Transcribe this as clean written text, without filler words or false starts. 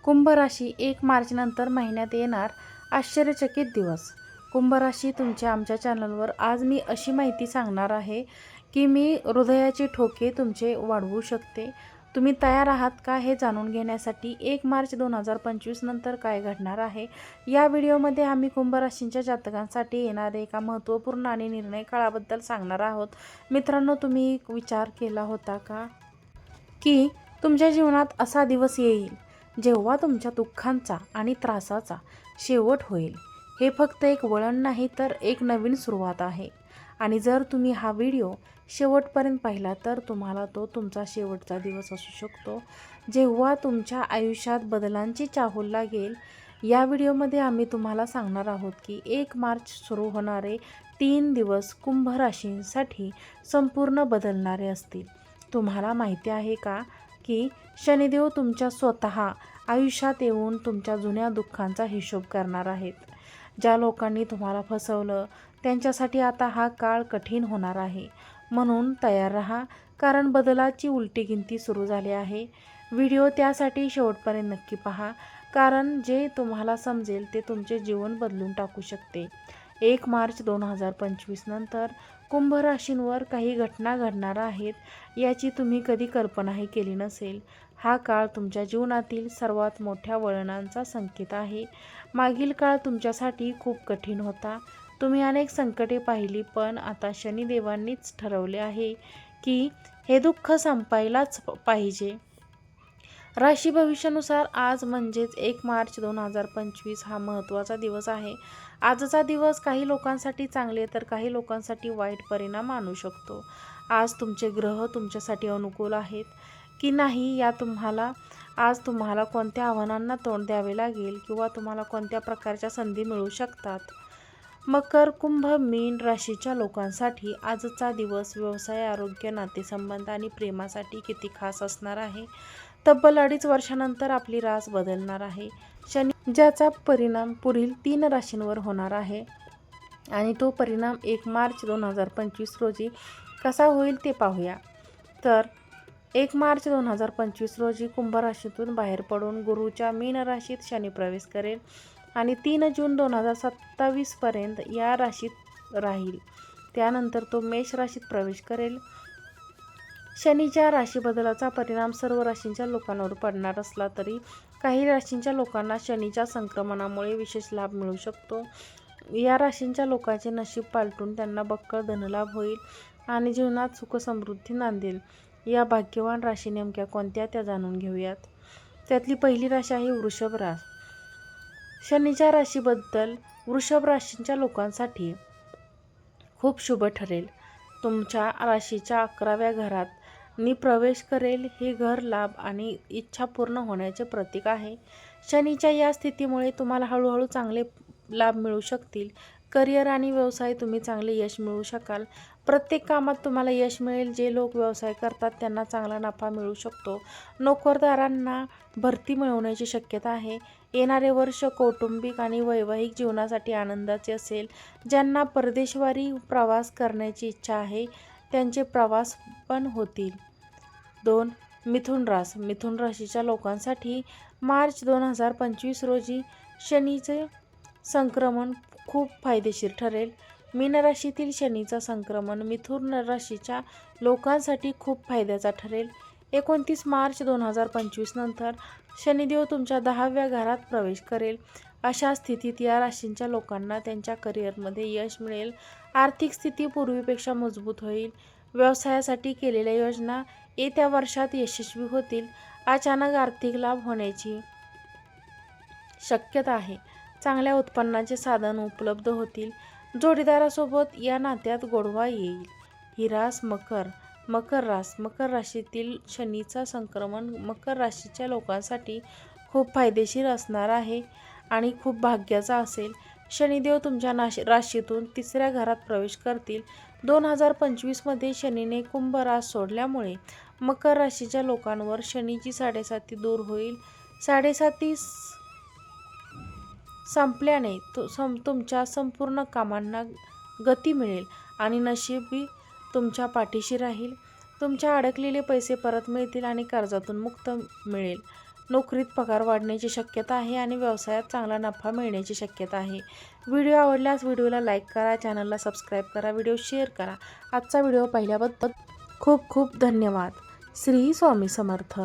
कुंभ राशी 1 मार्च नंतर महिन्यात येणार आश्चर्यचकित दिवस. कुंभ राशी तुमच्या आमच्या चॅनलवर आज मी अशी माहिती सांगणार आहे की मी हृदयाचे ठोके तुमचे वाढवू शकते. तुम्ही तयार आहात का हे जाणून घेण्यासाठी? 1 मार्च 2025 नंतर काय घडणार आहे या व्हिडिओमध्ये आम्ही कुंभ राशींच्या जातकांसाठी येणारे एका महत्त्वपूर्ण आणि निर्णय काळाबद्दल सांगणार आहोत. मित्रांनो, तुम्ही विचार केला होता का की तुमच्या जीवनात असा दिवस येईल जेव्हा तुमच्या दुःखांचा आणि त्रासाचा शेवट होईल? हे फक्त एक वळण नाही तर एक नवीन सुरुवात आहे. आणि जर तुम्ही हा व्हिडिओ शेवटपर्यंत पाहिला तर तुम्हाला तो तुमचा शेवटचा दिवस असू शकतो जेव्हा तुमच्या आयुष्यात बदलांची चाहूल लागेल. या व्हिडिओमध्ये आम्ही तुम्हाला सांगणार आहोत की 1 मार्च सुरू होणारे 3 दिवस कुंभ राशींसाठी संपूर्ण बदलणारे असतील. तुम्हाला माहिती आहे का की शनिदेव तुमच्या स्वतः आयुष्यात येऊन तुमच्या जुन्या दुःखांचा हिशोब करणार आहेत. ज्या लोकांनी तुम्हाला फसवलं त्यांच्यासाठी आता हा काळ कठीण होणार आहे. म्हणून तयार राहा, कारण बदलाची उलटी गिनती सुरू झाली आहे. व्हिडिओ त्यासाठी शेवटपर्यंत नक्की पहा, कारण जे तुम्हाला समजेल ते तुमचे जीवन बदलून टाकू शकते. 1 मार्च 2025 नंतर कुंभ राशींवर काही घटना घडणार आहेत याची तुम्ही कधी कल्पनाही केली नसेल. हा काळ तुमच्या जीवनातील सर्वात मोठ्या वळणांचा संकेत आहे. मागील काळ तुमच्यासाठी खूप कठीण होता. तुम्ही अनेक संकटे पाहिली, पण आता शनिदेवांनीच ठरवले आहे की हे दुःख संपायलाच पाहिजे. राशी भविष्यानुसार आज म्हणजेच 1 मार्च 2025 हा महत्त्वाचा दिवस आहे. आजचा दिवस काही लोकांसाठी चांगले तर काही लोकांसाठी वाईट परिणाम आणू शकतो. आज तुमचे ग्रह तुमच्यासाठी अनुकूल आहेत की नाही या आज तुम्हाला कोणत्या आव्हानांना तोंड द्यावे लागेल किंवा तुम्हाला कोणत्या प्रकारच्या संधी मिळू शकतात. मकर, कुंभ, मीन राशीच्या लोकांसाठी आजचा दिवस व्यवसाय, आरोग्य, नातेसंबंध आणि प्रेमासाठी किती खास असणार आहे. तब्बल 2.5 वर्षानंतर आपली रास बदलणार आहे शनी, ज्याचा परिणाम पुढील 3 राशींवर होणार आहे. आणि तो परिणाम 1 मार्च 2025 रोजी कसा होईल ते पाहूया. तर 1 मार्च 2025 रोजी कुंभ राशीतून बाहेर पडून गुरुच्या मीन राशीत शनी प्रवेश करेल आणि 3 जून 2027 पर्यंत या राशीत राहील. त्यानंतर तो मेष राशीत प्रवेश करेल. शनीच्या राशी बदलाचा परिणाम सर्व राशींच्या लोकांवर पडणार असला तरी काही राशींच्या लोकांना शनीच्या संक्रमणामुळे विशेष लाभ मिळू शकतो. या राशींच्या लोकांचे नशीब पालटून त्यांना बक्कळ धनलाभ होईल आणि जीवनात सुख समृद्धी नांदेल. या भाग्यवान राशी नेमक्या कोणत्या त्या जाणून घेऊयात. त्यातली पहिली राशी आहे वृषभ राशी. शनीच्या राशीबद्दल वृषभ राशींच्या लोकांसाठी खूप शुभ ठरेल. तुमच्या राशीच्या 11व्या घरात प्रवेश करेल. हे घर लाभ आणि इच्छा पूर्ण होण्याचे प्रतीक आहे. शनीच्या या स्थितीमुळे तुम्हाला हळूहळू चांगले लाभ मिळू शकतील. करिअर आणि व्यवसाय तुम्ही चांगले यश मिळवू शकाल. प्रत्येक कामात तुम्हाला यश मिळेल. जे लोक व्यवसाय करतात त्यांना चांगला नफा मिळू शकतो. नोकरदारांना भरती मिळवण्याची शक्यता आहे. येणारे वर्ष कौटुंबिक आणि वैवाहिक जीवनासाठी आनंदाचे असेल. ज्यांना परदेशवारी प्रवास करण्याची इच्छा आहे त्यांचे प्रवास पण होतील. 2. मिथुन रास. मिथुन राशीच्या लोकांसाठी मार्च 2025 रोजी शनीचे संक्रमण खूप फायदेशीर ठरेल. मीन राशीतील शनीचा संक्रमण मिथुन राशीच्या लोकांसाठी खूप फायद्याचा ठरेल. 29 मार्च 2025 नंतर शनिदेव तुमच्या 10व्या घरात प्रवेश करेल. अशा स्थितीत या राशींच्या लोकांना त्यांच्या करिअरमध्ये यश मिळेल. आर्थिक स्थिती पूर्वीपेक्षा मजबूत होईल. व्यवसायासाठी केलेल्या योजना येत्या वर्षात यशस्वी होतील. अचानक आर्थिक लाभ होण्याची शक्यता आहे. चांगल्या उत्पन्नाचे साधन उपलब्ध होतील. जोडीदारासोबत या नात्यात गोडवा येईल. ही रास मकर. मकर रास. मकर राशीतील शनीचा संक्रमण मकर राशीच्या लोकांसाठी खूप फायदेशीर असणार आहे आणि खूप भाग्याचा असेल. शनिदेव तुमच्या राशीतून 3ऱ्या घरात प्रवेश करतील. 2025 मध्ये शनीने कुंभ रास सोडल्यामुळे मकर राशीच्या लोकांवर शनीची 7.5 दूर होईल. 7.5 संपल्याने तुमच्या संपूर्ण कामांना गती मिळेल आणि नशीबी तुमच्या पाठीशी राहील. तुमच्या अडकलेले पैसे परत मिळतील आणि कर्जातून मुक्त मिळेल. नोकरीत पगार वाढण्याची शक्यता आहे आणि व्यवसायात चांगला नफा मिळण्याची शक्यता आहे. व्हिडिओ आवडल्यास व्हिडिओला लाईक करा, चॅनलला सबस्क्राईब करा, व्हिडिओ शेअर करा. आजचा व्हिडिओ पाहिल्याबद्दल खूप खूप धन्यवाद. श्री स्वामी समर्थ.